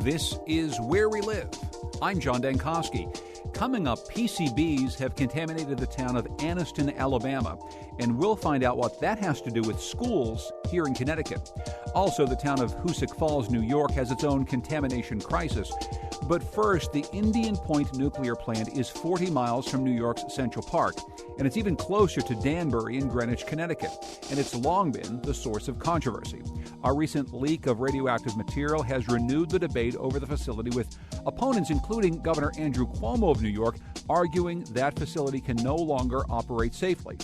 This is Where We Live. I'm John Dankosky. Coming up, PCBs have contaminated the town of Anniston, Alabama, and we'll find out what that has to do with schools here in Connecticut. Also, the town of Hoosick Falls, New York, has its own contamination crisis. But first, the Indian Point nuclear plant is 40 miles from New York's Central Park, and it's even closer to Danbury in Greenwich, Connecticut, and it's long been the source of controversy. A recent leak of radioactive material has renewed the debate over the facility, with opponents, including Governor Andrew Cuomo of New York, arguing that facility can no longer operate safely.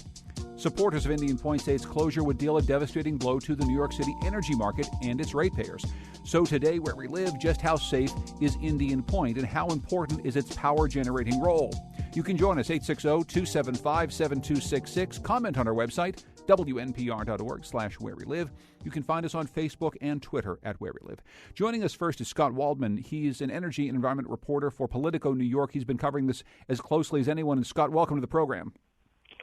Supporters of Indian Point say its closure would deal a devastating blow to the New York City energy market and its ratepayers. So today, Where We Live, just how safe is Indian Point and how important is its power-generating role? You can join us, 860-275-7266. Comment on our website, WNPR.org/Where We Live. You can find us on Facebook and Twitter at Where We Live. Joining us first is Scott Waldman. He's an energy and environment reporter for Politico New York. He's been covering this as closely as anyone. And Scott, welcome to the program.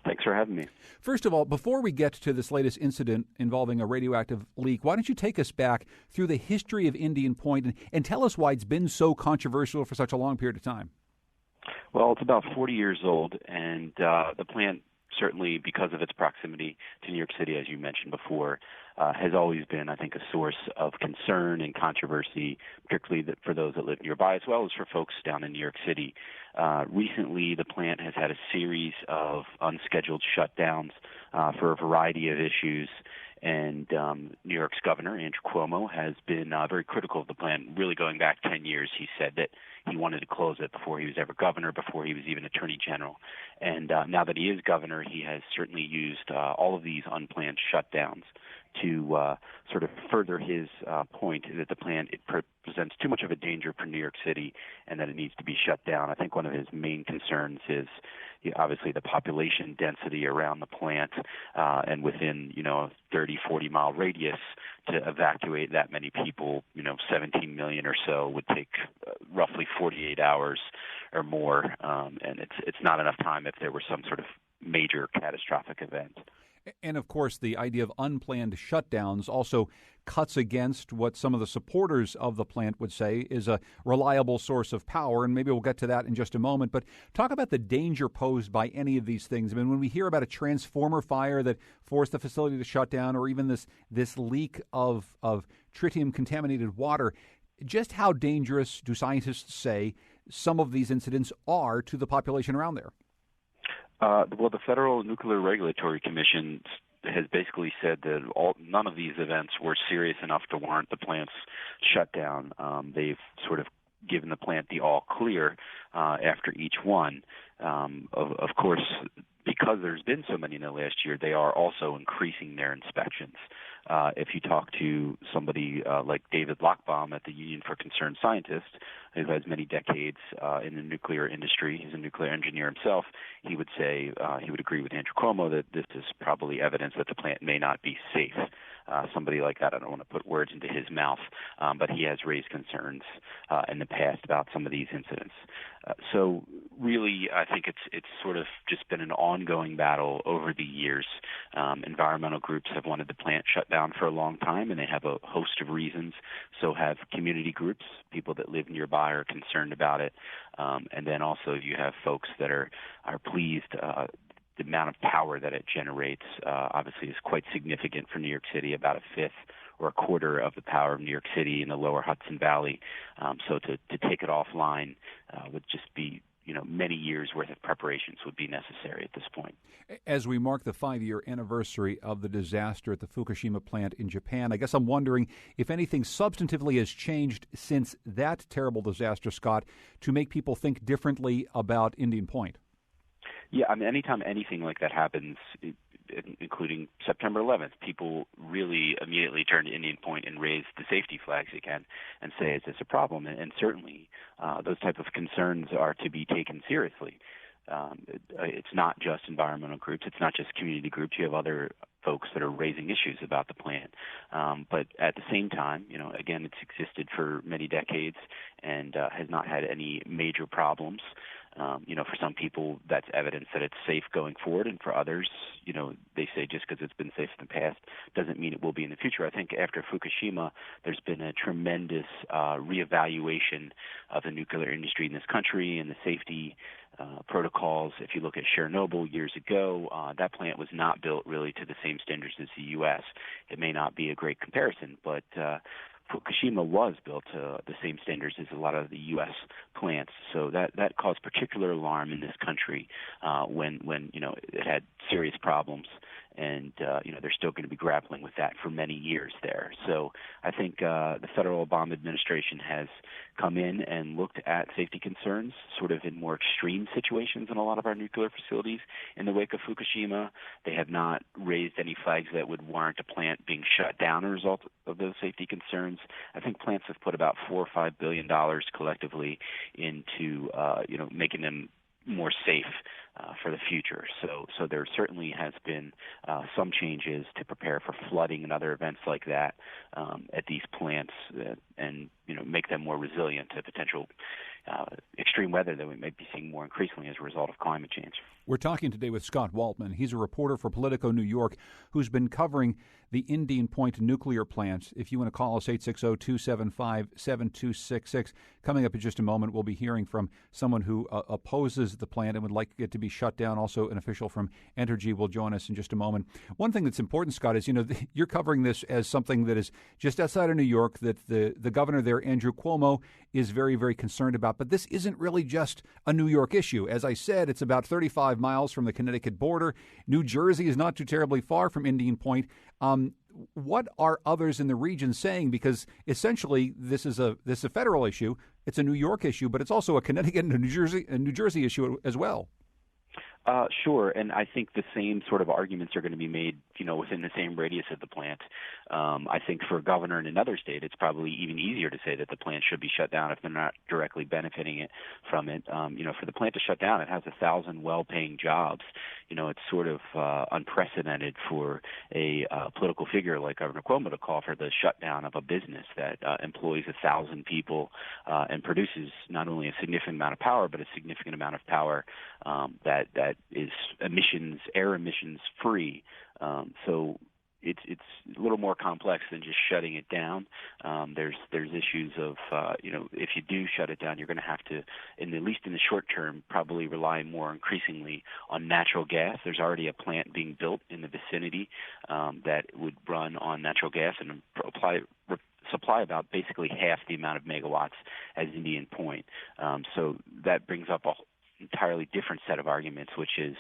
Thanks for having me. First of all, before we get to this latest incident involving a radioactive leak, why don't you take us back through the history of Indian Point and tell us why it's been so controversial for such a long period of time? Well, it's about 40 years old, and the plant, certainly because of its proximity to New York City, as you mentioned before, has always been, I think, a source of concern and controversy, particularly for those that live nearby, as well as for folks down in New York City. Recently, the plant has had a series of unscheduled shutdowns for a variety of issues, and New York's governor, Andrew Cuomo, has been very critical of the plant. Really going back 10 years, he said that he wanted to close it before he was ever governor, before he was even attorney general. And now that he is governor, he has certainly used all of these unplanned shutdowns to sort of further his point that the plant presents too much of a danger for New York City and that it needs to be shut down. I think one of his main concerns is obviously the population density around the plant, and within, a 30, 40-mile radius to evacuate that many people, 17 million or so would take roughly 48 hours or more, and it's not enough time if there were some sort of major catastrophic event. And, of course, the idea of unplanned shutdowns also cuts against what some of the supporters of the plant would say is a reliable source of power, and maybe we'll get to that in just a moment. But talk about the danger posed by any of these things. I mean, when we hear about a transformer fire that forced the facility to shut down, or even this leak of tritium-contaminated water, just how dangerous do scientists say some of these incidents are to the population around there? Well, the Federal Nuclear Regulatory Commission has basically said that none of these events were serious enough to warrant the plant's shutdown. They've sort of given the plant the all clear after each one. Of course, because there's been so many in the last year, they are also increasing their inspections. If you talk to somebody like David Lockbaum at the Union for Concerned Scientists, who has many decades in the nuclear industry, he's a nuclear engineer himself, he would say he would agree with Andrew Cuomo that this is probably evidence that the plant may not be safe. Somebody like that, I don't want to put words into his mouth, but he has raised concerns in the past about some of these incidents. So really, I think it's sort of just been an ongoing battle over the years. Environmental groups have wanted the plant shut down for a long time, and they have a host of reasons. So have community groups. People that live nearby are concerned about it. And then also you have folks that are pleased. The amount of power that it generates obviously is quite significant for New York City, about a fifth or a quarter of the power of New York City in the lower Hudson Valley. So to take it offline would just be, many years' worth of preparations would be necessary at this point. As we mark the 5-year anniversary of the disaster at the Fukushima plant in Japan, I guess I'm wondering if anything substantively has changed since that terrible disaster, Scott, to make people think differently about Indian Point. Yeah, I mean, anytime anything like that happens, including September 11th, people really immediately turn to Indian Point and raise the safety flags again and say, is this a problem? And certainly those type of concerns are to be taken seriously. It's not just environmental groups. It's not just community groups. You have other folks that are raising issues about the plant. But at the same time, again, it's existed for many decades and has not had any major problems. For some people, that's evidence that it's safe going forward, and for others, they say just because it's been safe in the past doesn't mean it will be in the future. I think after Fukushima, there's been a tremendous reevaluation of the nuclear industry in this country and the safety protocols. If you look at Chernobyl years ago, that plant was not built really to the same standards as the U.S. It may not be a great comparison, but Fukushima was built to the same standards as a lot of the U.S. plants, so that caused particular alarm in this country when it had serious problems, and they're still going to be grappling with that for many years there. So I think the federal Obama administration has come in and looked at safety concerns sort of in more extreme situations in a lot of our nuclear facilities in the wake of Fukushima. They have not raised any flags that would warrant a plant being shut down as a result of those safety concerns. I think plants have put about $4 or $5 billion collectively into making them more safe for the future. So there certainly has been some changes to prepare for flooding and other events like that at these plants, and make them more resilient to potential extreme weather that we may be seeing more increasingly as a result of climate change. We're talking today with Scott Waltman. He's a reporter for Politico New York who's been covering the Indian Point nuclear plant. If you want to call us, 860-275-7266. Coming up in just a moment, we'll be hearing from someone who opposes the plant and would like it to be shut down. Also, an official from Entergy will join us in just a moment. One thing that's important, Scott, is, you're covering this as something that is just outside of New York, that the governor there, Andrew Cuomo, is very, very concerned about. But this isn't really just a New York issue. As I said, it's about 35 miles from the Connecticut border. New Jersey is not too terribly far from Indian Point. What are others in the region saying? Because essentially, this is a federal issue. It's a New York issue, but it's also a Connecticut and a New Jersey issue as well. Sure, and I think the same sort of arguments are going to be made, within the same radius of the plant. I think for a governor in another state, it's probably even easier to say that the plant should be shut down if they're not directly benefiting from it. For the plant to shut down, it has 1,000 well-paying jobs. It's sort of unprecedented for a political figure like Governor Cuomo to call for the shutdown of a business that employs 1,000 people and produces not only a significant amount of power, but a significant amount of power that is air emissions free. So it's a little more complex than just shutting it down. There's issues of if you do shut it down, you're going to have to, at least in the short term, probably rely more increasingly on natural gas. There's already a plant being built in the vicinity that would run on natural gas and supply about basically half the amount of megawatts as Indian Point. So that brings up a entirely different set of arguments, which is,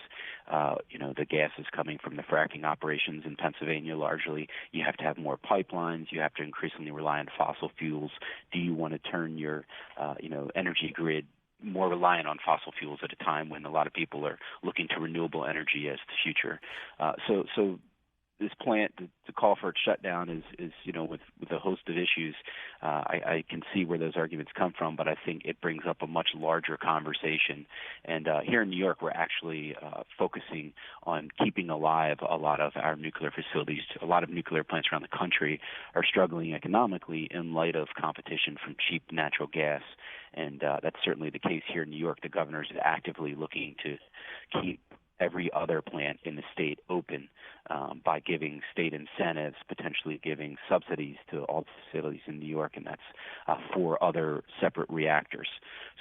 the gas is coming from the fracking operations in Pennsylvania largely. You have to have more pipelines. You have to increasingly rely on fossil fuels. Do you want to turn your, energy grid more reliant on fossil fuels at a time when a lot of people are looking to renewable energy as the future? So this plant, to call for its shutdown is with a host of issues. I can see where those arguments come from, but I think it brings up a much larger conversation. And here in New York, we're actually focusing on keeping alive a lot of our nuclear facilities. A lot of nuclear plants around the country are struggling economically in light of competition from cheap natural gas. And that's certainly the case here in New York. The governor is actively looking to keep every other plant in the state open by giving state incentives, potentially giving subsidies to all the facilities in New York, and that's for other separate reactors.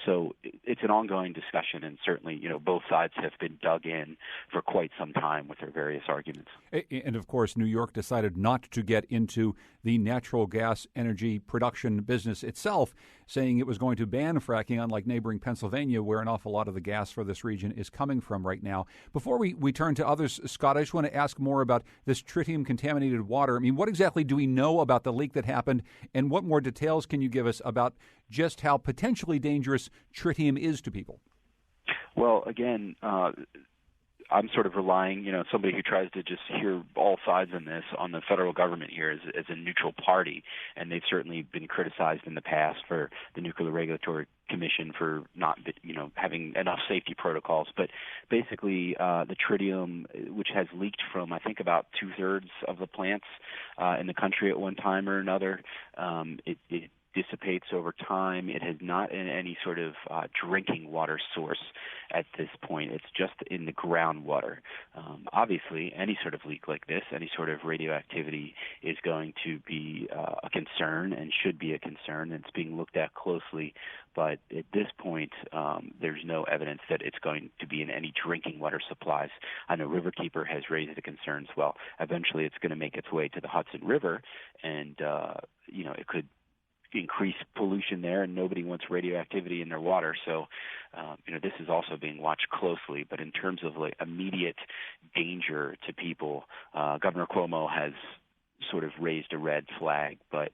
So it's an ongoing discussion, and certainly, both sides have been dug in for quite some time with their various arguments. And, of course, New York decided not to get into the natural gas energy production business itself, saying it was going to ban fracking, unlike neighboring Pennsylvania, where an awful lot of the gas for this region is coming from right now. Before we turn to others, Scott, I just want to ask more about this tritium-contaminated water. I mean, what exactly do we know about the leak that happened, and what more details can you give us about just how potentially dangerous tritium is to people? Well, again, I'm sort of relying, somebody who tries to just hear all sides in this, on the federal government here as a neutral party, and they've certainly been criticized in the past for the Nuclear Regulatory Commission for not, having enough safety protocols. But basically, the tritium, which has leaked from, I think, about 2/3 of the plants in the country at one time or another, it dissipates over time. It has not in any sort of drinking water source at this point. It's just in the groundwater. Obviously, any sort of leak like this, any sort of radioactivity is going to be a concern and should be a concern, and it's being looked at closely. But at this point, there's no evidence that it's going to be in any drinking water supplies. I know Riverkeeper has raised the concerns. Well, eventually it's going to make its way to the Hudson River, and it could increase pollution there, and nobody wants radioactivity in their water. So, this is also being watched closely. But in terms of immediate danger to people, Governor Cuomo has sort of raised a red flag. But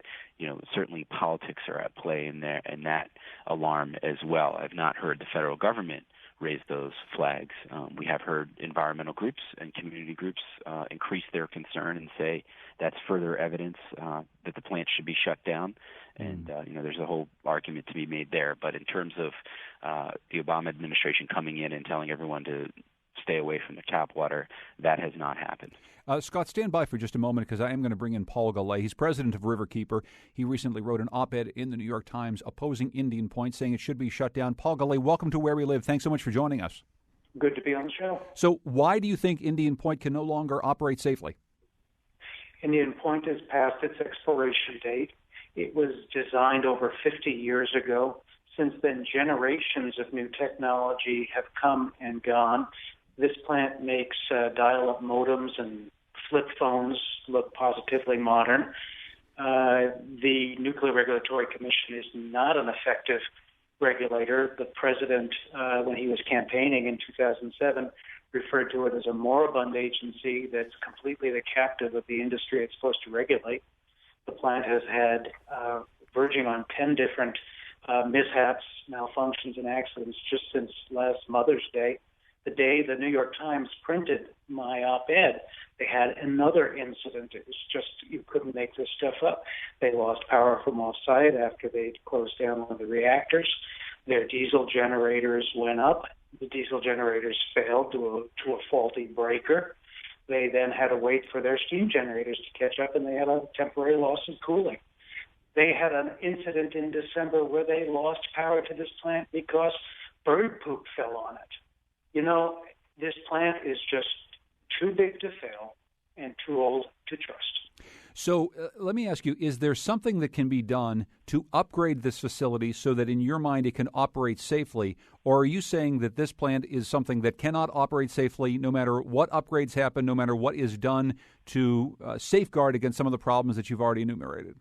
certainly politics are at play in there, and that alarm as well. I've not heard the federal government raise those flags. We have heard environmental groups and community groups increase their concern and say that's further evidence that the plant should be shut down. And, there's a whole argument to be made there. But in terms of the Obama administration coming in and telling everyone to stay away from the tap water, that has not happened. Scott, stand by for just a moment, because I am going to bring in Paul Gallet. He's president of Riverkeeper. He recently wrote an op-ed in the New York Times opposing Indian Point, saying it should be shut down. Paul Gallet, welcome to Where We Live. Thanks so much for joining us. Good to be on the show. So why do you think Indian Point can no longer operate safely? Indian Point has passed its expiration date. It was designed over 50 years ago. Since then, generations of new technology have come and gone. This plant makes dial-up modems and flip phones look positively modern. The Nuclear Regulatory Commission is not an effective regulator. The president, when he was campaigning in 2007, referred to it as a moribund agency that's completely the captive of the industry it's supposed to regulate. The plant has had verging on 10 different mishaps, malfunctions, and accidents just since last Mother's Day. The day the New York Times printed my op-ed, they had another incident. It was just, you couldn't make this stuff up. They lost power from off-site after they'd closed down one of the reactors. Their diesel generators went up. The diesel generators failed to a faulty breaker. They then had to wait for their steam generators to catch up, and they had a temporary loss of cooling. They had an incident in December where they lost power to this plant because bird poop fell on it. This plant is just too big to fail and too old to trust. So let me ask you, is there something that can be done to upgrade this facility so that in your mind it can operate safely? Or are you saying that this plant is something that cannot operate safely no matter what upgrades happen, no matter what is done to safeguard against some of the problems that you've already enumerated?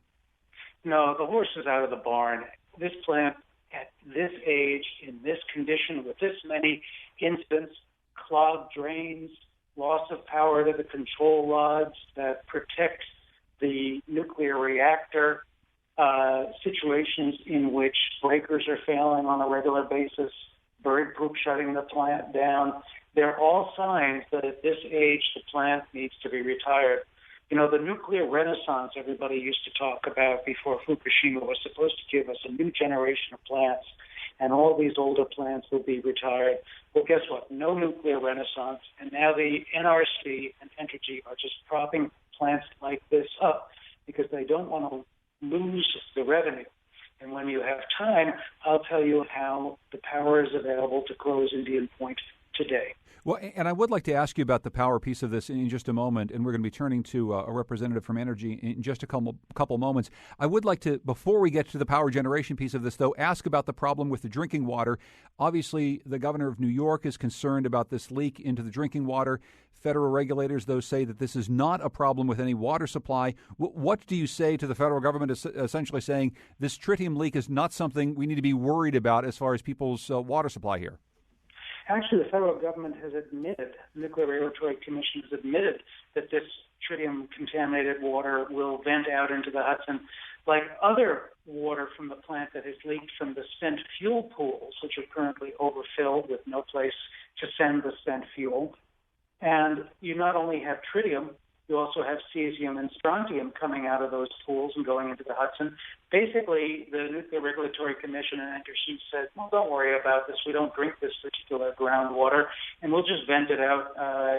No, the horse is out of the barn. This plant, at this age, in this condition, with this many incidents, clogged drains, loss of power to the control rods that protect the nuclear reactor, situations in which breakers are failing on a regular basis, bird poop shutting the plant down. They're all signs that at this age the plant needs to be retired. The nuclear renaissance everybody used to talk about before Fukushima was supposed to give us a new generation of plants, and all these older plants will be retired. Well, guess what? No nuclear renaissance, and now the NRC and Entergy are just propping plants like this up because they don't want to lose the revenue. And when you have time, I'll tell you how the power is available to close Indian Point today. Well, and I would like to ask you about the power piece of this in just a moment, and we're going to be turning to a representative from Energy in just a couple moments. I would like to, before we get to the power generation piece of this, though, ask about the problem with the drinking water. Obviously, the governor of New York is concerned about this leak into the drinking water. Federal regulators, though, say that this is not a problem with any water supply. What do you say to the federal government essentially saying this tritium leak is not something we need to be worried about as far as people's water supply here? Actually, the federal government has admitted, the Nuclear Regulatory Commission has admitted that this tritium-contaminated water will vent out into the Hudson like other water from the plant that has leaked from the spent fuel pools, which are currently overfilled with no place to send the spent fuel. And you not only have tritium, you also have cesium and strontium coming out of those pools and going into the Hudson. Basically, the Nuclear Regulatory Commission and Entergy said, well, don't worry about this. We don't drink this particular groundwater, and we'll just vent it out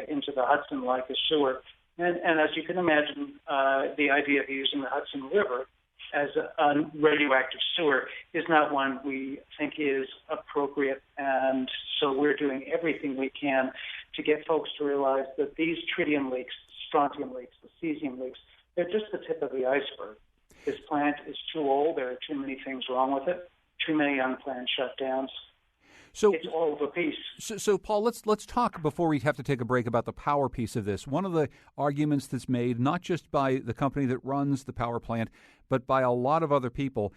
into the Hudson like a sewer. And as you can imagine, the idea of using the Hudson River as a radioactive sewer is not one we think is appropriate. And so we're doing everything we can to get folks to realize that these tritium leaks, strontium leaks, the cesium leaks, they're just the tip of the iceberg. This plant is too old. There are too many things wrong with it, too many unplanned shutdowns. So it's all of a piece. So, Paul, let's talk before we have to take a break about the power piece of this. One of the arguments that's made, not just by the company that runs the power plant, but by a lot of other people,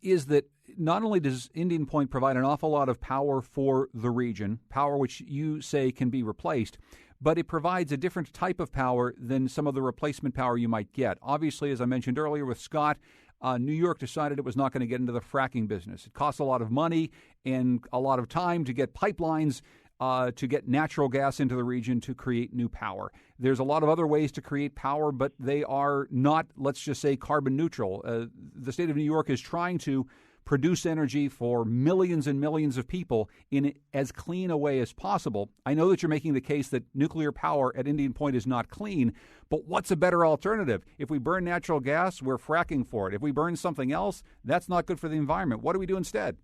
is that not only does Indian Point provide an awful lot of power for the region, power which you say can be replaced, but it provides a different type of power than some of the replacement power you might get. Obviously, as I mentioned earlier with Scott, New York decided it was not going to get into the fracking business. It costs a lot of money and a lot of time to get pipelines to get natural gas into the region to create new power. There's a lot of other ways to create power, but they are not, let's just say, carbon neutral. The state of New York is trying to produce energy for millions and millions of people in as clean a way as possible. I know that you're making the case that nuclear power at Indian Point is not clean, but what's a better alternative? If we burn natural gas, we're fracking for it. If we burn something else, that's not good for the environment. What do we do instead?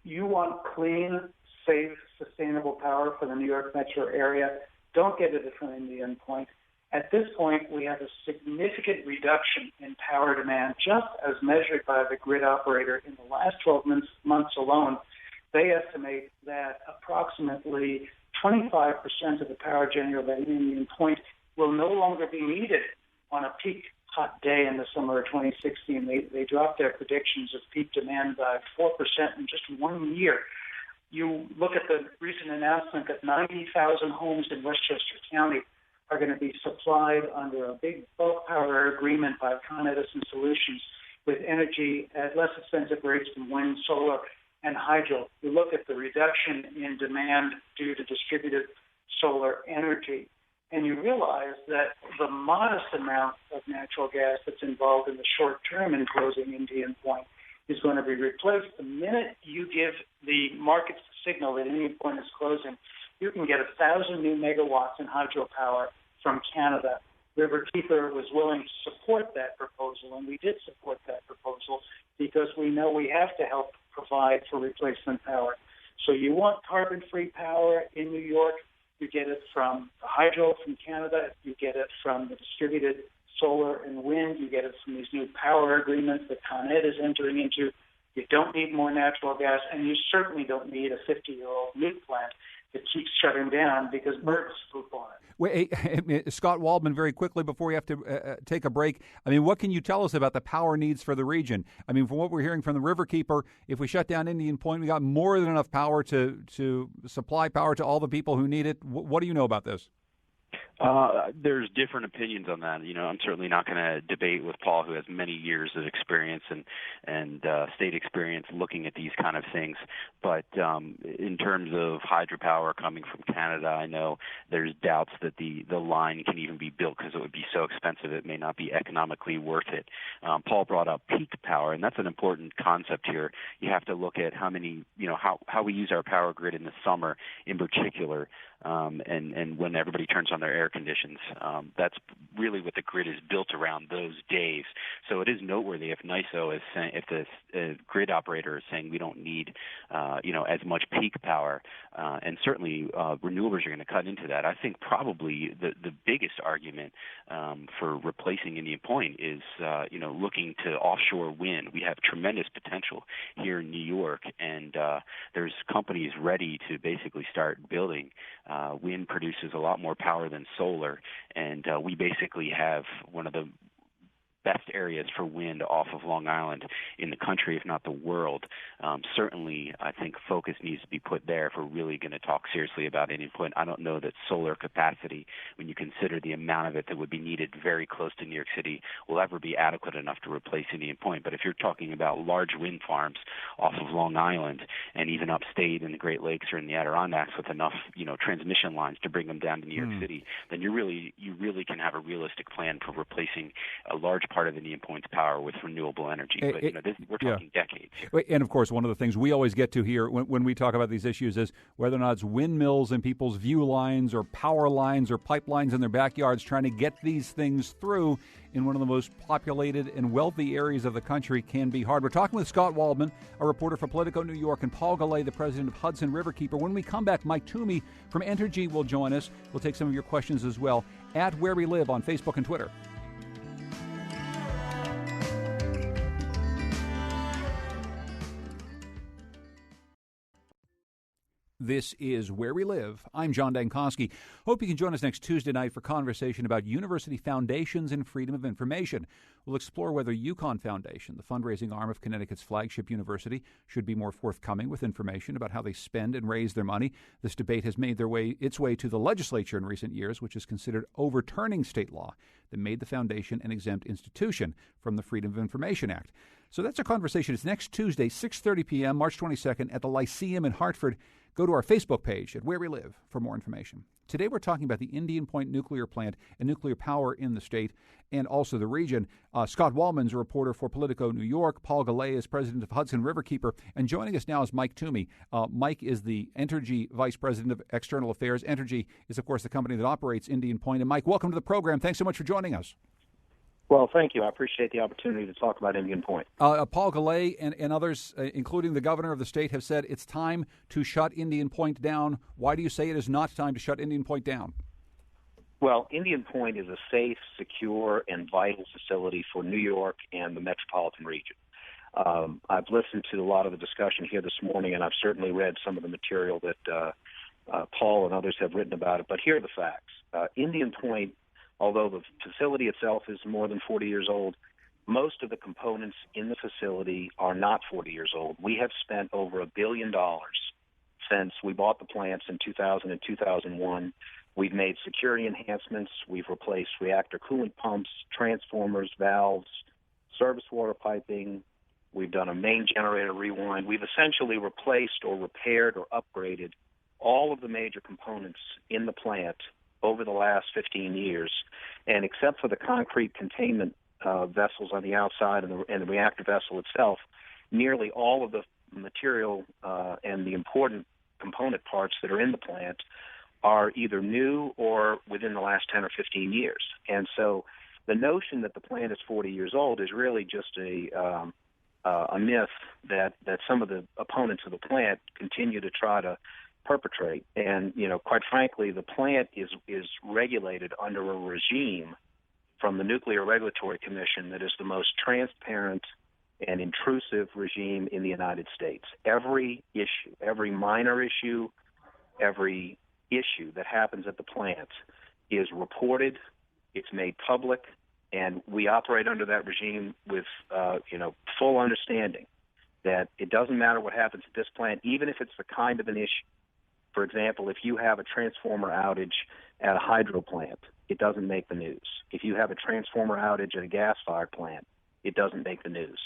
You want clean, safe, sustainable power for the New York metro area. Don't get it from Indian Point. At this point, we have a significant reduction in power demand, just as measured by the grid operator in the last 12 months alone. They estimate that approximately 25% of the power generated by Indian Point will no longer be needed on a peak hot day in the summer of 2016. They dropped their predictions of peak demand by 4% in just 1 year. You look at the recent announcement that 90,000 homes in Westchester County are going to be supplied under a big bulk power agreement by Con Edison Solutions with energy at less expensive rates than wind, solar, and hydro. You look at the reduction in demand due to distributed solar energy, and you realize that the modest amount of natural gas that's involved in the short term in closing Indian Point is going to be replaced. The minute you give the markets the signal that Indian Point is closing, you can get 1,000 new megawatts in hydropower from Canada. Riverkeeper was willing to support that proposal, and we did support that proposal because we know we have to help provide for replacement power. So you want carbon-free power in New York, you get it from the hydro from Canada, you get it from the distributed solar and wind, you get it from these new power agreements that Con Ed is entering into. You don't need more natural gas, and you certainly don't need a 50-year-old nuke plant that keeps shutting down because birds poop on it. Wait, Scott Waldman, very quickly before we have to take a break, I mean, what can you tell us about the power needs for the region? I mean, from what we're hearing from the Riverkeeper, if we shut down Indian Point, we got more than enough power to supply power to all the people who need it. What do you know about this? There's different opinions on that. You know, I'm certainly not going to debate with Paul, who has many years of experience and state experience looking at these kind of things. But in terms of hydropower coming from Canada, I know there's doubts that the line can even be built because it would be so expensive it may not be economically worth it. Paul brought up peak power, and that's an important concept here. You have to look at how we use our power grid in the summer in particular. And when everybody turns on their air conditions, that's really what the grid is built around those days. So it is noteworthy if NYSO is saying, if the grid operator is saying we don't need, as much peak power, and certainly renewables are going to cut into that. I think probably the biggest argument for replacing Indian Point is, looking to offshore wind. We have tremendous potential here in New York, and there's companies ready to basically start building. Wind produces a lot more power than solar, and we basically have one of the best areas for wind off of Long Island in the country, if not the world. Certainly, I think focus needs to be put there if we're really going to talk seriously about Indian Point. I don't know that solar capacity, when you consider the amount of it that would be needed very close to New York City, will ever be adequate enough to replace Indian Point. But if you're talking about large wind farms off of Long Island and even upstate in the Great Lakes or in the Adirondacks with enough, transmission lines to bring them down to New York City, then you really can have a realistic plan for replacing a large part of Indian Point's power with renewable energy. But we're talking decades here. And of course, one of the things we always get to here when we talk about these issues is whether or not it's windmills in people's view lines or power lines or pipelines in their backyards trying to get these things through in one of the most populated and wealthy areas of the country can be hard. We're talking with Scott Waldman, a reporter for Politico New York, and Paul Gallet, the president of Hudson Riverkeeper. When we come back, Mike Toomey from Entergy will join us. We'll take some of your questions as well at Where We Live on Facebook and Twitter. This is Where We Live. I'm John Dankosky. Hope you can join us next Tuesday night for conversation about university foundations and freedom of information. We'll explore whether UConn Foundation, the fundraising arm of Connecticut's flagship university, should be more forthcoming with information about how they spend and raise their money. This debate has made its way to the legislature in recent years, which has considered overturning state law that made the foundation an exempt institution from the Freedom of Information Act. So that's our conversation. It's next Tuesday, 6:30 p.m., March 22nd, at the Lyceum in Hartford. Go to our Facebook page at Where We Live for more information. Today we're talking about the Indian Point nuclear plant and nuclear power in the state and also the region. Scott Waldman's a reporter for Politico New York. Paul Gallet is president of Hudson Riverkeeper. And joining us now is Mike Toomey. Mike is the Entergy vice president of external affairs. Entergy is, of course, the company that operates Indian Point. And Mike, welcome to the program. Thanks so much for joining us. Well, thank you. I appreciate the opportunity to talk about Indian Point. Paul Gallet and others, including the governor of the state, have said it's time to shut Indian Point down. Why do you say it is not time to shut Indian Point down? Well, Indian Point is a safe, secure, and vital facility for New York and the metropolitan region. I've listened to a lot of the discussion here this morning, and I've certainly read some of the material that Paul and others have written about it. But here are the facts. Indian Point, although the facility itself is more than 40 years old, most of the components in the facility are not 40 years old. We have spent over $1 billion since we bought the plants in 2000 and 2001. We've made security enhancements. We've replaced reactor coolant pumps, transformers, valves, service water piping. We've done a main generator rewind. We've essentially replaced or repaired or upgraded all of the major components in the plant over the last 15 years, and except for the concrete containment vessels on the outside and the reactor vessel itself, nearly all of the material and the important component parts that are in the plant are either new or within the last 10 or 15 years. And so the notion that the plant is 40 years old is really just a myth that some of the opponents of the plant continue to try to perpetrate. And, quite frankly, the plant is regulated under a regime from the Nuclear Regulatory Commission that is the most transparent and intrusive regime in the United States. Every issue, every minor issue, every issue that happens at the plant is reported, it's made public, and we operate under that regime with, full understanding that it doesn't matter what happens at this plant, even if it's the kind of an issue. For example, if you have a transformer outage at a hydro plant, it doesn't make the news. If you have a transformer outage at a gas-fired plant, it doesn't make the news.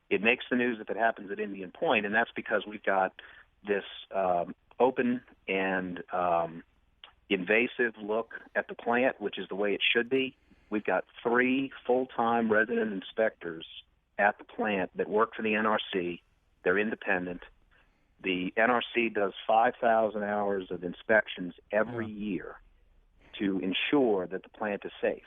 It makes the news if it happens at Indian Point, and that's because we've got this open and invasive look at the plant, which is the way it should be. We've got 3 full-time resident inspectors at the plant that work for the NRC. They're independent. The NRC does 5,000 hours of inspections every year to ensure that the plant is safe.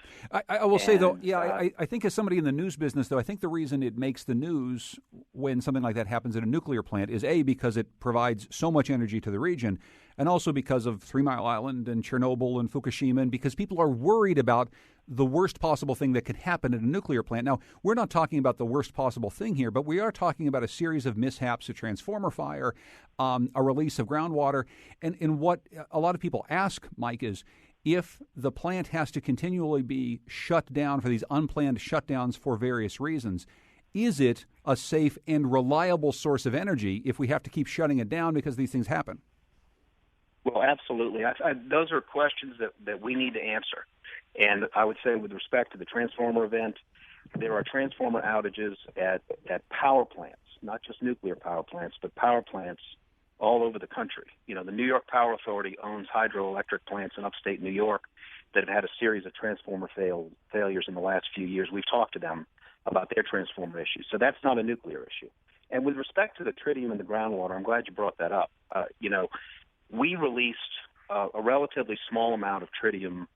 I will say, though, I think as somebody in the news business, though, I think the reason it makes the news when something like that happens at a nuclear plant is, A, because it provides so much energy to the region, and also because of 3 Mile Island and Chernobyl and Fukushima, and because people are worried about the worst possible thing that could happen at a nuclear plant. Now, we're not talking about the worst possible thing here, but we are talking about a series of mishaps, a transformer fire, a release of groundwater. And what a lot of people ask, Mike, is if the plant has to continually be shut down for these unplanned shutdowns for various reasons, is it a safe and reliable source of energy if we have to keep shutting it down because these things happen? Well, absolutely. Those are questions that we need to answer. And I would say with respect to the transformer event, there are transformer outages at power plants, not just nuclear power plants, but power plants all over the country. You know, the New York Power Authority owns hydroelectric plants in upstate New York that have had a series of transformer failures in the last few years. We've talked to them about their transformer issues. So that's not a nuclear issue. And with respect to the tritium in the groundwater, I'm glad you brought that up. We released a relatively small amount of tritium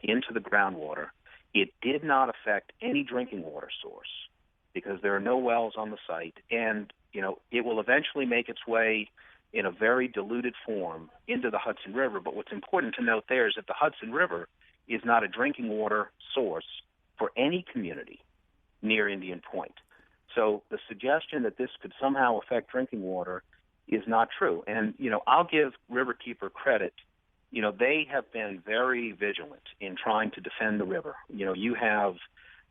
into the groundwater. It did not affect any drinking water source because there are no wells on the site. And, it will eventually make its way in a very diluted form into the Hudson River. But what's important to note there is that the Hudson River is not a drinking water source for any community near Indian Point. So the suggestion that this could somehow affect drinking water is not true. And, I'll give Riverkeeper credit. They have been very vigilant in trying to defend the river. You have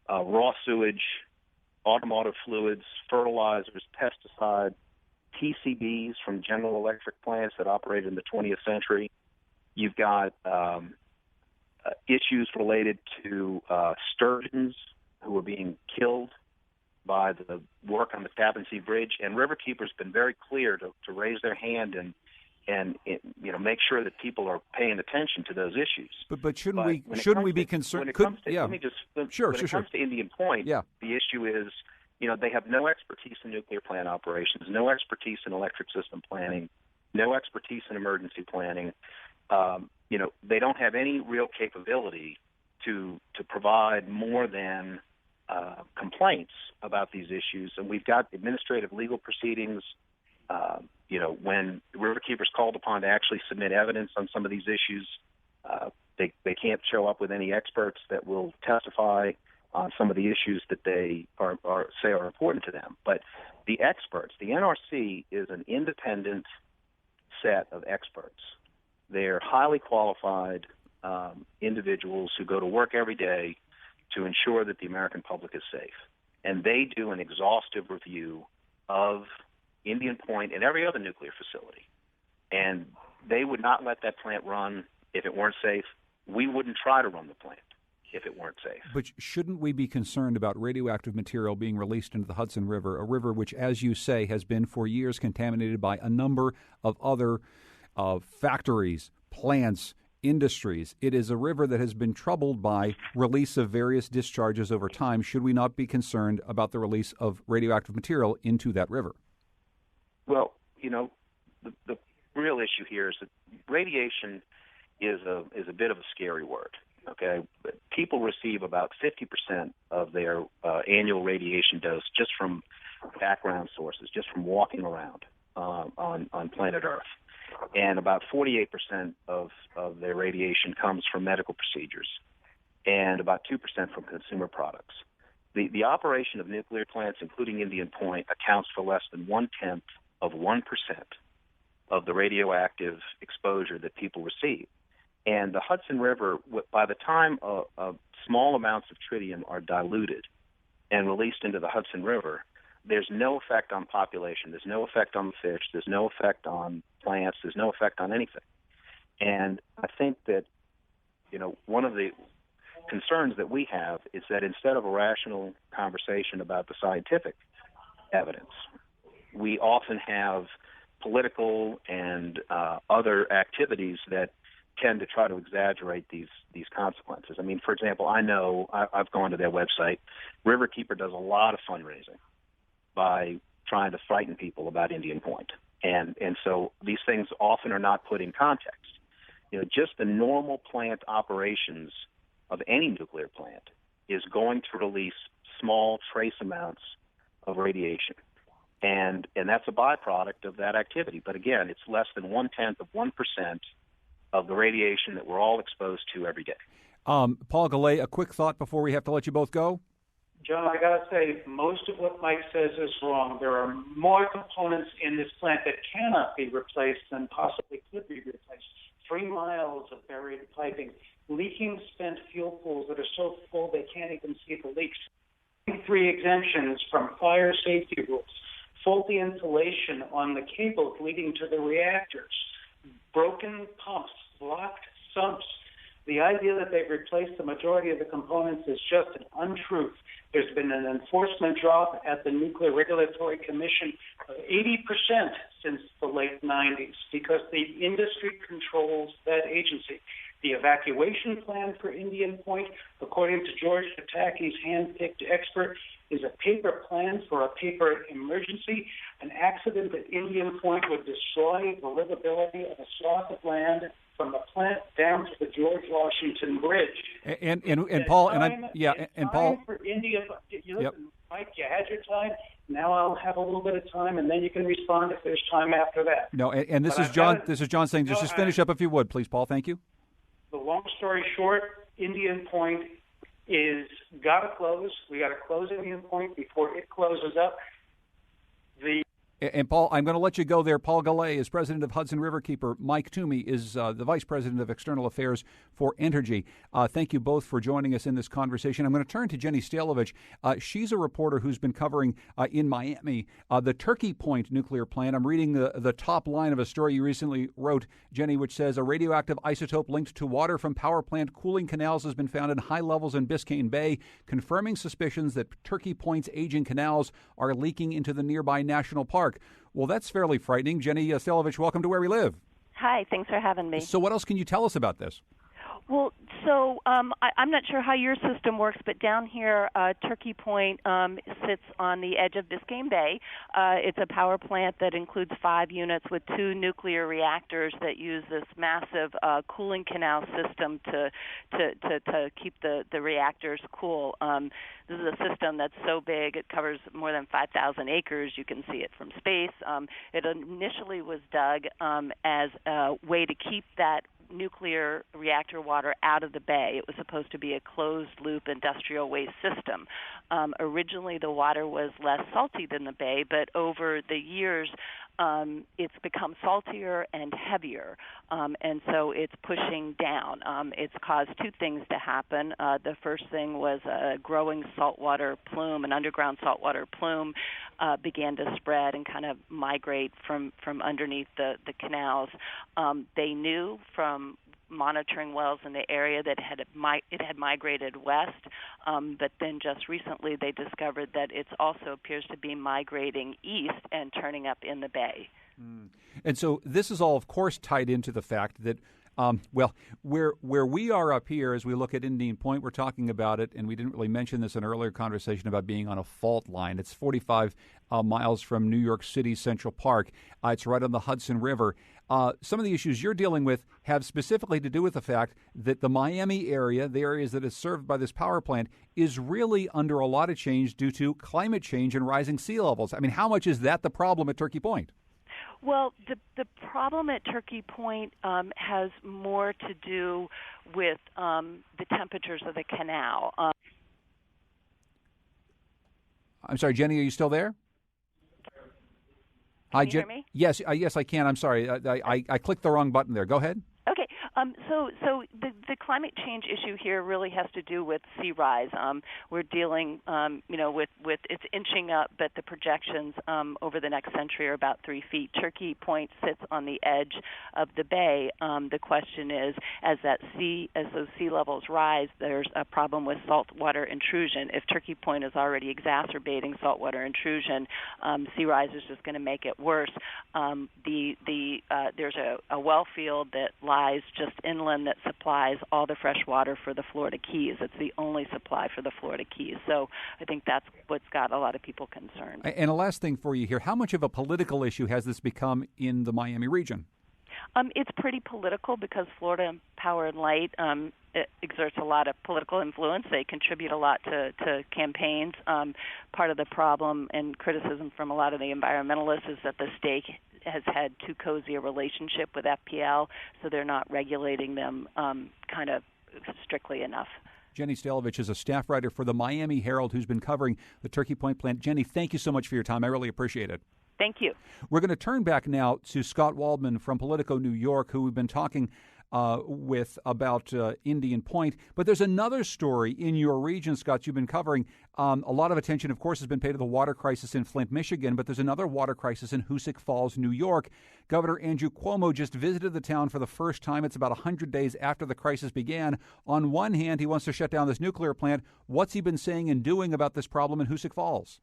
raw sewage, automotive fluids, fertilizers, pesticides, PCBs from General Electric plants that operated in the 20th century. You've got issues related to sturgeons who are being killed by the work on the Tappan Zee Bridge, and Riverkeeper's been very clear to raise their hand and make sure that people are paying attention to those issues. But shouldn't we be concerned? When it comes to Indian Point, the issue is they have no expertise in nuclear plant operations, no expertise in electric system planning, no expertise in emergency planning. They don't have any real capability to provide more than complaints about these issues, and we've got administrative legal proceedings. When Riverkeeper's called upon to actually submit evidence on some of these issues, they can't show up with any experts that will testify on some of the issues that they say are important to them. But the experts, the NRC is an independent set of experts. They're highly qualified individuals who go to work every day to ensure that the American public is safe. And they do an exhaustive review of Indian Point and every other nuclear facility. And they would not let that plant run if it weren't safe. We wouldn't try to run the plant if it weren't safe. But shouldn't we be concerned about radioactive material being released into the Hudson River, a river which, as you say, has been for years contaminated by a number of other factories, plants, industries? It is a river that has been troubled by release of various discharges over time. Should we not be concerned about the release of radioactive material into that river? Well, the real issue here is that radiation is a bit of a scary word. Okay, but people receive about 50% of their annual radiation dose just from background sources, just from walking around on planet Earth. And about 48% of their radiation comes from medical procedures, and about 2% from consumer products. The operation of nuclear plants, including Indian Point, accounts for less than 1/10 of 1% of the radioactive exposure that people receive. And the Hudson River, by the time small amounts of tritium are diluted and released into the Hudson River, there's no effect on population. There's no effect on the fish. There's no effect on plants. There's no effect on anything. And I think that, one of the concerns that we have is that instead of a rational conversation about the scientific evidence, we often have political and other activities that tend to try to exaggerate these consequences. I mean, for example, I know I've gone to their website. Riverkeeper does a lot of fundraising by trying to frighten people about Indian Point. And so these things often are not put in context. Just the normal plant operations of any nuclear plant is going to release small trace amounts of radiation. And that's a byproduct of that activity. But again, it's less than 1/10 of 1% of the radiation that we're all exposed to every day. Paul Gallay, a quick thought before we have to let you both go. John, I got to say, most of what Mike says is wrong. There are more components in this plant that cannot be replaced than possibly could be replaced. 3 miles of buried piping, leaking spent fuel pools that are so full they can't even see the leaks. 3 exemptions from fire safety rules, faulty insulation on the cables leading to the reactors, broken pumps, blocked sumps. The idea that they've replaced the majority of the components is just an untruth. There's been an enforcement drop at the Nuclear Regulatory Commission of 80% since the late 90s because the industry controls that agency. The evacuation plan for Indian Point, according to George Pataki's hand-picked expert, is a paper plan for a paper emergency. An accident at Indian Point would destroy the livability of a swath of land from the plant down to the George Washington Bridge. And Paul, Paul, for India. Yep. Mike, you had your time. Now I'll have a little bit of time, and then you can respond if there's time after that. No, and this is John. This is John saying just finish up if you would, please, Paul. Thank you. The long story short, Indian Point is got to close. We got to close Indian Point before it closes up. And Paul, I'm going to let you go there. Paul Gallay is president of Hudson Riverkeeper. Mike Toomey is the vice president of external affairs for Entergy. Thank you both for joining us in this conversation. I'm going to turn to Jenny Stalovich. She's a reporter who's been covering in Miami the Turkey Point nuclear plant. I'm reading the top line of a story you recently wrote, Jenny, which says a radioactive isotope linked to water from power plant cooling canals has been found in high levels in Biscayne Bay, confirming suspicions that Turkey Point's aging canals are leaking into the nearby national park. Well, that's fairly frightening. Jenny Stalovich, welcome to Where We Live. Hi, thanks for having me. So what else can you tell us about this? Well, so I'm not sure how your system works, but down here, Turkey Point sits on the edge of Biscayne Bay. It's a power plant that includes 5 units with 2 nuclear reactors that use this massive cooling canal system to keep the reactors cool. This is a system that's so big it covers more than 5,000 acres. You can see it from space. It initially was dug as a way to keep that nuclear reactor water out of the bay. It was supposed to be a closed-loop industrial waste system. Originally, the water was less salty than the bay, but over the years, it's become saltier and heavier, and so it's pushing down. It's caused 2 things to happen. The first thing was a growing saltwater plume, an underground saltwater plume, began to spread and kind of migrate from underneath the canals. They knew from monitoring wells in the area that it had migrated west, but then just recently they discovered that it also appears to be migrating east and turning up in the bay. And so this is all, of course, tied into the fact that where we are up here, as we look at Indian Point, we're talking about it, and we didn't really mention this in an earlier conversation about being on a fault line. It's 45 miles from New York City Central Park. It's right on the Hudson River. Some of the issues you're dealing with have specifically to do with the fact that the Miami area, the areas that is served by this power plant, is really under a lot of change due to climate change and rising sea levels. I mean, how much is that the problem at Turkey Point? Well, the problem at Turkey Point has more to do with the temperatures of the canal. I'm sorry, Jenny, are you still there? Can you hear me? Yes, yes, I can. I'm sorry. I clicked the wrong button there. Go ahead. Okay. So the climate change issue here really has to do with sea rise. We're dealing, with it's inching up, but the projections over the next century are about 3 feet. Turkey Point sits on the edge of the bay. The question is, as those sea levels rise, there's a problem with saltwater intrusion. If Turkey Point is already exacerbating saltwater intrusion, sea rise is just going to make it worse. There's a well field that lies just inland that supplies all the fresh water for the Florida Keys. It's the only supply for the Florida Keys. So I think that's what's got a lot of people concerned. And a last thing for you here, how much of a political issue has this become in the Miami region? It's pretty political because Florida Power and Light exerts a lot of political influence. They contribute a lot to campaigns. Part of the problem and criticism from a lot of the environmentalists is that the state has had too cozy a relationship with FPL, so they're not regulating them kind of strictly enough. Jenny Stalovich is a staff writer for the Miami Herald who's been covering the Turkey Point plant. Jenny, thank you so much for your time. I really appreciate it. Thank you. We're going to turn back now to Scott Waldman from Politico New York, who we've been talking about Indian Point. But there's another story in your region, Scott, you've been covering. A lot of attention, of course, has been paid to the water crisis in Flint, Michigan, but there's another water crisis in Hoosick Falls, New York. Governor Andrew Cuomo just visited the town for the first time. It's about 100 days after the crisis began. On one hand, he wants to shut down this nuclear plant. What's he been saying and doing about this problem in Hoosick Falls?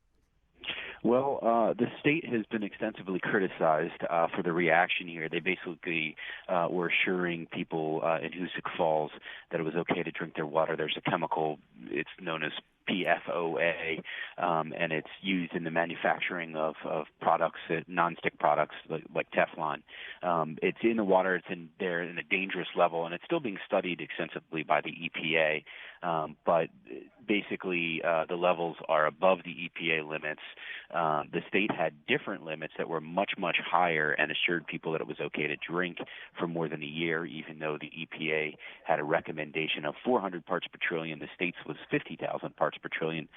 Well, the state has been extensively criticized for the reaction here. They basically were assuring people in Hoosick Falls that it was okay to drink their water. There's a chemical, it's known as PFOA, and it's used in the manufacturing of products, nonstick products like Teflon. It's in the water. It's in there in a dangerous level, and it's still being studied extensively by the EPA. But basically, the levels are above the EPA limits. The state had different limits that were much, much higher and assured people that it was okay to drink for more than a year, even though the EPA had a recommendation of 400 parts per trillion. The state's was 50,000 parts per trillion.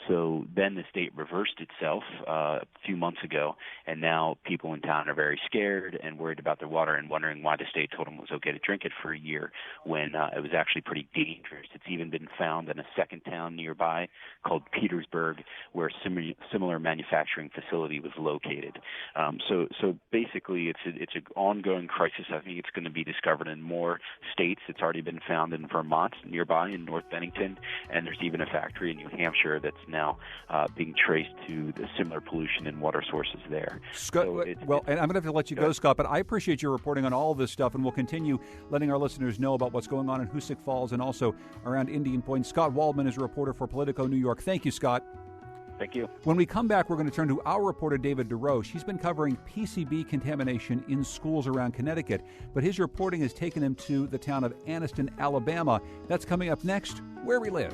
So then the state reversed itself a few months ago, and now people in town are very scared and worried about their water and wondering why the state told them it was okay to drink it for a year when it was actually pretty dangerous. It's even been found in a second town nearby called Petersburg where similar manufacturing facility was located. So basically it's an ongoing crisis. I think it's going to be discovered in more states. It's already been found in Vermont nearby in North Bennington, and there's even a factory in New Hampshire that's now being traced to the similar pollution in water sources there. Scott, and I'm going to have to let you go, Scott, but I appreciate your reporting on all of this stuff, and we'll continue letting our listeners know about what's going on in Hoosick Falls and also around Indian Point. Scott Waldman is a reporter for Politico New York. Thank you, Scott. Thank you. When we come back, we're going to turn to our reporter, David DesRoches. He's been covering PCB contamination in schools around Connecticut, but his reporting has taken him to the town of Anniston, Alabama. That's coming up next, Where We Live.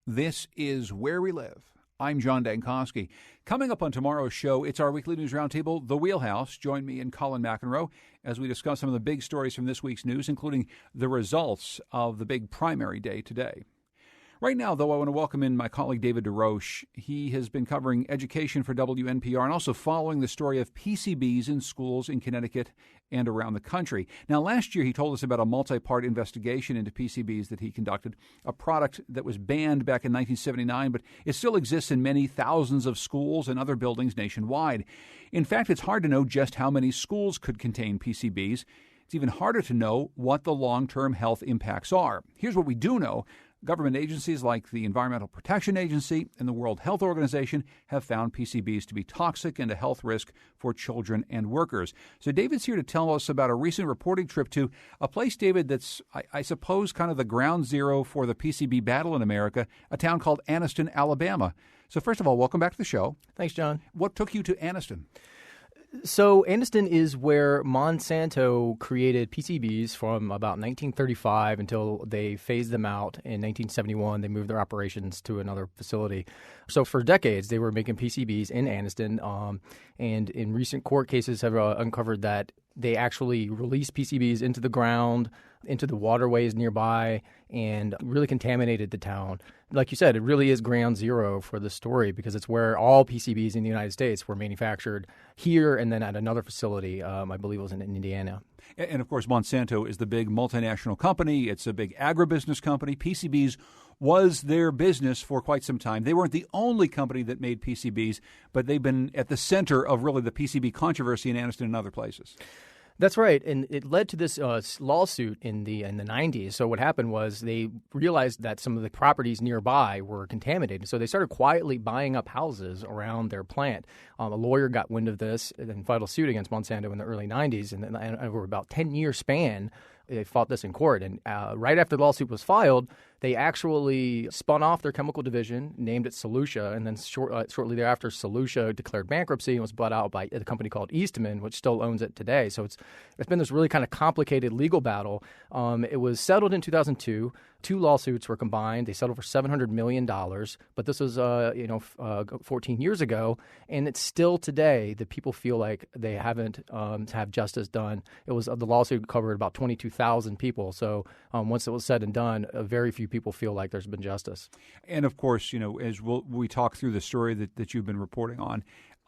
This is Where We Live. I'm John Dankosky. Coming up on tomorrow's show, it's our weekly news roundtable, The Wheelhouse. Join me and Colin McEnroe as we discuss some of the big stories from this week's news, including the results of the big primary day today. Right now, though, I want to welcome in my colleague David DesRoches. He has been covering education for WNPR and also following the story of PCBs in schools in Connecticut and around the country. Now, last year, he told us about a multi-part investigation into PCBs that he conducted, a product that was banned back in 1979, but it still exists in many thousands of schools and other buildings nationwide. In fact, it's hard to know just how many schools could contain PCBs. It's even harder to know what the long-term health impacts are. Here's what we do know. Government agencies like the Environmental Protection Agency and the World Health Organization have found PCBs to be toxic and a health risk for children and workers. So David's here to tell us about a recent reporting trip to a place, David, that's, I suppose, kind of the ground zero for the PCB battle in America, a town called Anniston, Alabama. So first of all, welcome back to the show. Thanks, John. What took you to Anniston? So Anniston is where Monsanto created PCBs from about 1935 until they phased them out in 1971. They moved their operations to another facility. So for decades, they were making PCBs in Anniston, and in recent court cases have uncovered that they actually released PCBs into the ground, into the waterways nearby, and really contaminated the town. Like you said, it really is ground zero for the story because it's where all PCBs in the United States were manufactured here and then at another facility, I believe it was in Indiana. And, of course, Monsanto is the big multinational company. It's a big agribusiness company. PCBs was their business for quite some time. They weren't the only company that made PCBs, but they've been at the center of really the PCB controversy in Anniston and other places. That's right, and it led to this lawsuit in the 90s. So what happened was they realized that some of the properties nearby were contaminated, so they started quietly buying up houses around their plant. A lawyer got wind of this and filed a suit against Monsanto in the early 90s, and then over about a 10-year span, they fought this in court. And right after the lawsuit was filed, they actually spun off their chemical division, named it Solutia, and then shortly thereafter, Solutia declared bankruptcy and was bought out by a company called Eastman, which still owns it today. So it's been this really kind of complicated legal battle. It was settled in 2002. Two lawsuits were combined. They settled for $700 million, but this was 14 years ago, and it's still today that people feel like they haven't have justice done. It was the lawsuit covered about 22,000 people. So once it was said and done, very few people feel like there's been justice. And of course, as we talk through the story that you've been reporting on,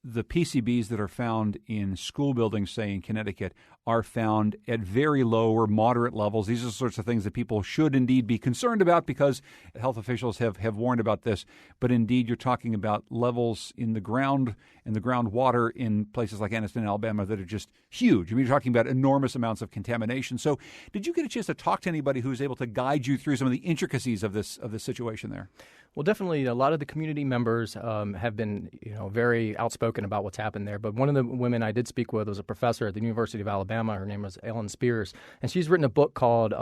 the PCBs that are found in school buildings, say in Connecticut, are found at very low or moderate levels. These are the sorts of things that people should indeed be concerned about because health officials have warned about this. But indeed, you're talking about levels in the groundwater in places like Anniston, Alabama, that are just huge. I mean, you're talking about enormous amounts of contamination. So did you get a chance to talk to anybody who's able to guide you through some of the intricacies of this situation there? Well, definitely a lot of the community members have been, very outspoken about what's happened there. But one of the women I did speak with was a professor at the University of Alabama. Her name was Ellen Spears, and she's written a book called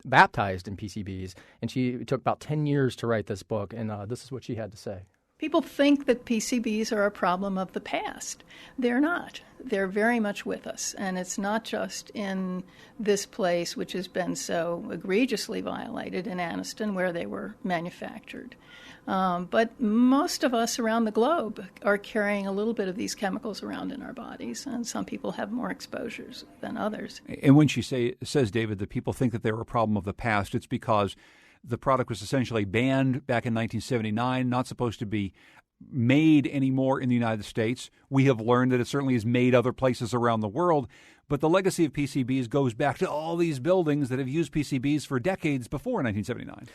Baptized in PCBs, and it took about 10 years to write this book, and this is what she had to say. People think that PCBs are a problem of the past. They're not. They're very much with us, and it's not just in this place, which has been so egregiously violated in Anniston, where they were manufactured. But most of us around the globe are carrying a little bit of these chemicals around in our bodies, and some people have more exposures than others. And when she says, David, that people think that they're a problem of the past, it's because the product was essentially banned back in 1979, not supposed to be made anymore in the United States. We have learned that it certainly is made other places around the world. But the legacy of PCBs goes back to all these buildings that have used PCBs for decades before 1979.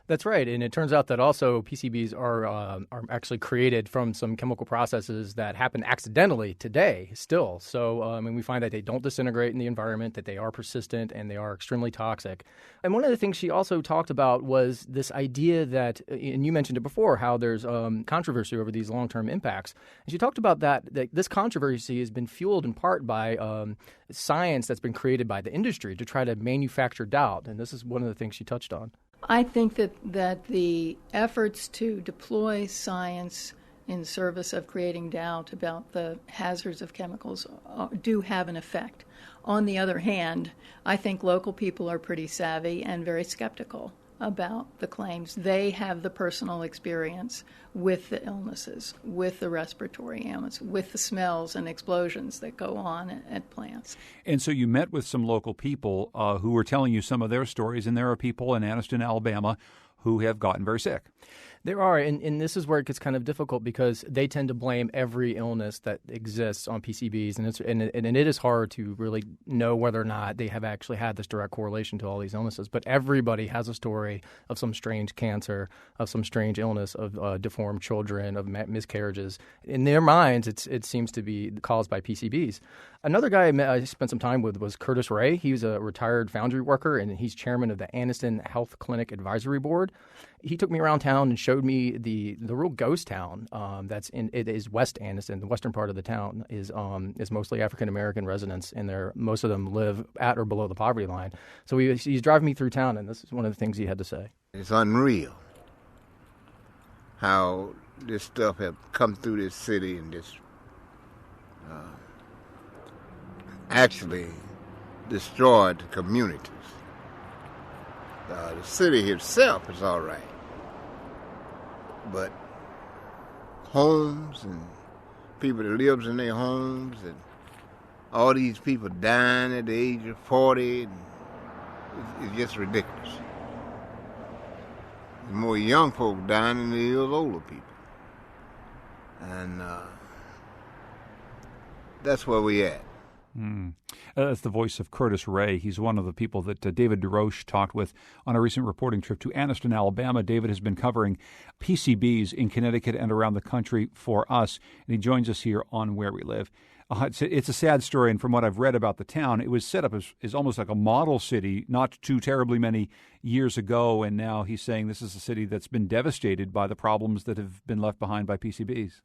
That's right, and it turns out that also PCBs are actually created from some chemical processes that happen accidentally today still. So we find that they don't disintegrate in the environment, that they are persistent, and they are extremely toxic. And one of the things she also talked about was this idea that, and you mentioned it before, how there's controversy over these long-term impacts. And she talked about that this controversy has been fueled in part by science that's been created by the industry to try to manufacture doubt, and this is one of the things she touched on. I think that the efforts to deploy science in service of creating doubt about the hazards of chemicals do have an effect. On the other hand, I think local people are pretty savvy and very skeptical about the claims. They have the personal experience with the illnesses, with the respiratory ailments, with the smells and explosions that go on at plants. And so you met with some local people who were telling you some of their stories, and there are people in Anniston, Alabama, who have gotten very sick. There are, and this is where it gets kind of difficult because they tend to blame every illness that exists on PCBs, and it is hard to really know whether or not they have actually had this direct correlation to all these illnesses. But everybody has a story of some strange cancer, of some strange illness, of deformed children, of miscarriages. In their minds, it seems to be caused by PCBs. Another guy I spent some time with was Curtis Ray. He's a retired foundry worker, and he's chairman of the Anniston Health Clinic Advisory Board. He took me around town and showed me the real ghost town it is West Anniston. The western part of the town is mostly African American residents, and most of them live at or below the poverty line. So he's driving me through town, and this is one of the things he had to say. It's unreal how this stuff has come through this city and just actually destroyed the communities. The city itself is all right, but homes and people that lives in their homes and all these people dying at the age of 40, it's just ridiculous. There's more young folk dying than there is older people. And that's where we at. That's the voice of Curtis Ray. He's one of the people that David DesRoches talked with on a recent reporting trip to Anniston, Alabama. David has been covering PCBs in Connecticut and around the country for us, and he joins us here on Where We Live. It's a sad story, and from what I've read about the town, it was set up as almost like a model city not too terribly many years ago, and now he's saying this is a city that's been devastated by the problems that have been left behind by PCBs.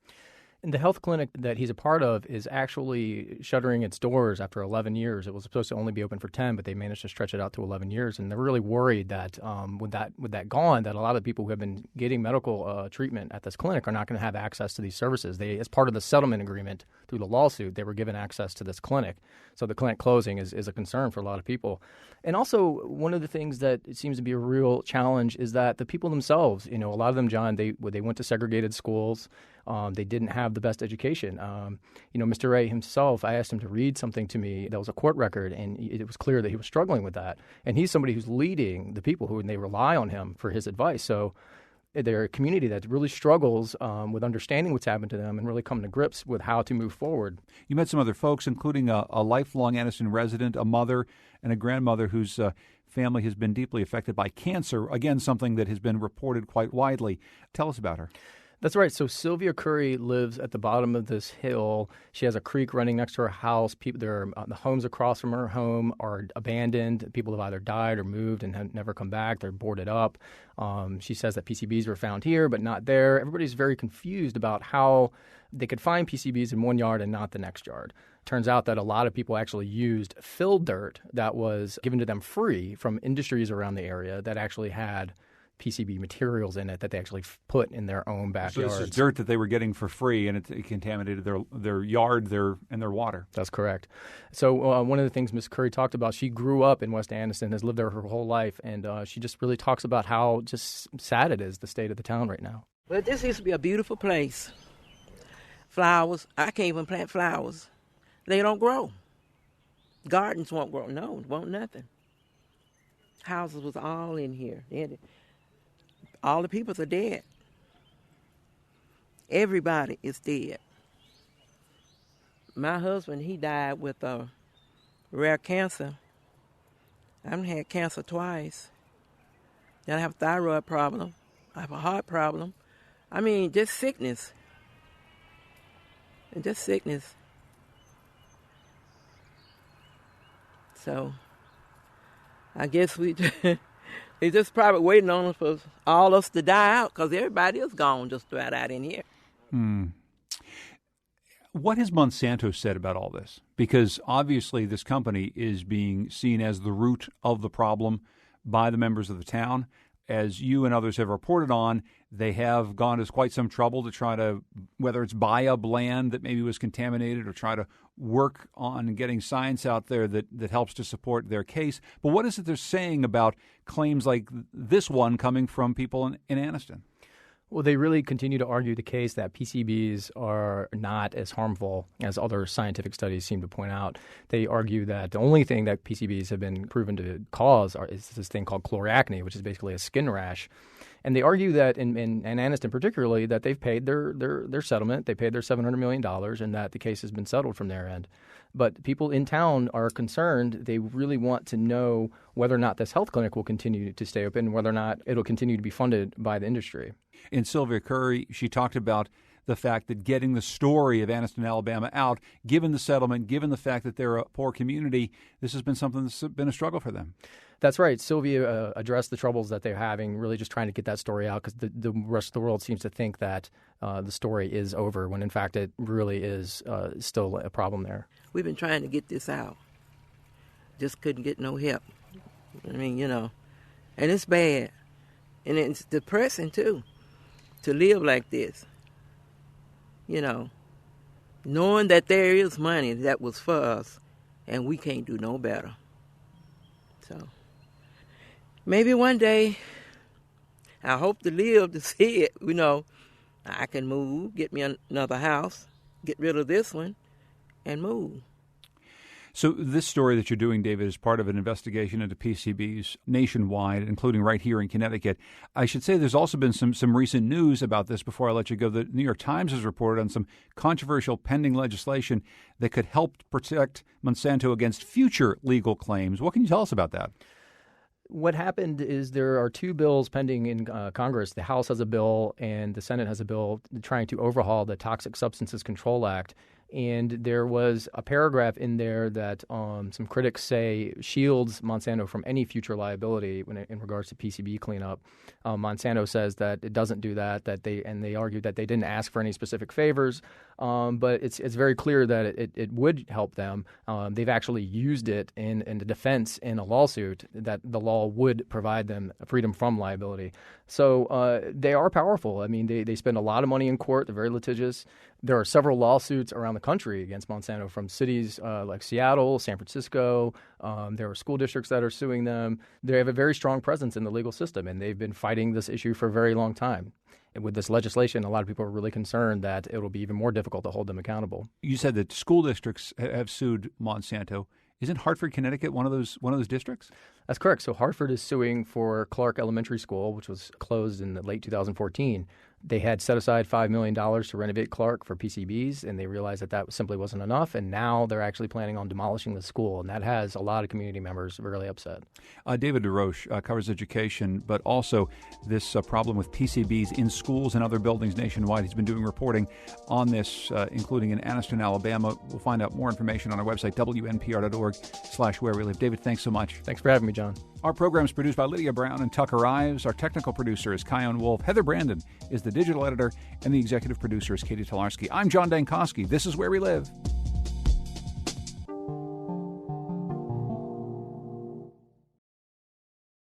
And the health clinic that he's a part of is actually shuttering its doors after 11 years. It was supposed to only be open for 10, but they managed to stretch it out to 11 years. And they're really worried that with that gone, that a lot of people who have been getting medical treatment at this clinic are not going to have access to these services. As part of the settlement agreement through the lawsuit, they were given access to this clinic. So the clinic closing is a concern for a lot of people. And also, one of the things that seems to be a real challenge is that the people themselves, a lot of them, John, they went to segregated schools. They didn't have the best education. Mr. Ray himself, I asked him to read something to me that was a court record, and it was clear that he was struggling with that. And he's somebody who's leading the people and they rely on him for his advice. So they're a community that really struggles with understanding what's happened to them and really coming to grips with how to move forward. You met some other folks, including a lifelong Anniston resident, a mother, and a grandmother whose family has been deeply affected by cancer, again, something that has been reported quite widely. Tell us about her. That's right. So Sylvia Curry lives at the bottom of this hill. She has a creek running next to her house. The homes across from her home are abandoned. People have either died or moved and have never come back. They're boarded up. She says that PCBs were found here but not there. Everybody's very confused about how they could find PCBs in one yard and not the next yard. Turns out that a lot of people actually used fill dirt that was given to them free from industries around the area that actually had PCB materials in it that they actually put in their own backyards. So this is dirt that they were getting for free, and it contaminated their yard and their water. That's correct. So one of the things Ms. Curry talked about, she grew up in West Anniston, has lived there her whole life, and she just really talks about how just sad it is, the state of the town right now. Well, this used to be a beautiful place. Flowers, I can't even plant flowers. They don't grow. Gardens won't grow. No, won't nothing. Houses was all in here. All the people are dead. Everybody is dead. My husband, he died with a rare cancer. I've had cancer twice. Then I have a thyroid problem. I have a heart problem. I mean, just sickness. And just sickness. So, I guess they're just probably waiting on us for all us to die out because everybody is gone just about out in here. What has Monsanto said about all this? Because obviously this company is being seen as the root of the problem by the members of the town. As you and others have reported on, they have gone to quite some trouble to try to, whether it's buy up land that maybe was contaminated or try to work on getting science out there that helps to support their case. But what is it they're saying about claims like this one coming from people in Anniston? Well, they really continue to argue the case that PCBs are not as harmful as other scientific studies seem to point out. They argue that the only thing that PCBs have been proven to cause is this thing called chloracne, which is basically a skin rash. And they argue that in Anniston particularly, that they've paid their settlement, they paid their $700 million, and that the case has been settled from their end. But people in town are concerned. They really want to know whether or not this health clinic will continue to stay open, whether or not it'll continue to be funded by the industry. In Sylvia Curry, she talked about the fact that getting the story of Anniston, Alabama out, given the settlement, given the fact that they're a poor community, this has been something that's been a struggle for them. That's right. Sylvia addressed the troubles that they're having, really just trying to get that story out because the rest of the world seems to think that the story is over when, in fact, it really is still a problem there. We've been trying to get this out. Just couldn't get no help. I mean, and it's bad. And it's depressing, too, to live like this. Knowing that there is money that was for us and we can't do no better. So maybe one day, I hope to live to see it, I can move, get me another house, get rid of this one, and move. So this story that you're doing, David, is part of an investigation into PCBs nationwide, including right here in Connecticut. I should say there's also been some recent news about this before I let you go. The New York Times has reported on some controversial pending legislation that could help protect Monsanto against future legal claims. What can you tell us about that? What happened is there are two bills pending in Congress. The House has a bill and the Senate has a bill trying to overhaul the Toxic Substances Control Act. And there was a paragraph in there that some critics say shields Monsanto from any future liability in regards to PCB cleanup. Monsanto says that it doesn't do that. They argue that they didn't ask for any specific favors. But it's very clear that it would help them. They've actually used it in the defense in a lawsuit that the law would provide them freedom from liability. So they are powerful. I mean, they spend a lot of money in court. They're very litigious. There are several lawsuits around the country against Monsanto from cities like Seattle, San Francisco. There are school districts that are suing them. They have a very strong presence in the legal system, and they've been fighting this issue for a very long time. And with this legislation, a lot of people are really concerned that it will be even more difficult to hold them accountable. You said that school districts have sued Monsanto. Isn't Hartford, Connecticut one of those districts? That's correct. So Hartford is suing for Clark Elementary School, which was closed in late 2014. They had set aside $5 million to renovate Clark for PCBs, and they realized that simply wasn't enough. And now they're actually planning on demolishing the school, and that has a lot of community members really upset. David DesRoches covers education, but also this problem with PCBs in schools and other buildings nationwide. He's been doing reporting on this, including in Anniston, Alabama. We'll find out more information on our website, WNPR.org/Where We Live. David, thanks so much. Thanks for having me, John. Our program is produced by Lydia Brown and Tucker Ives. Our technical producer is Kion Wolf. Heather Brandon is the digital editor, and the executive producer is Katie Tolarski. I'm John Dankosky. This is Where We Live.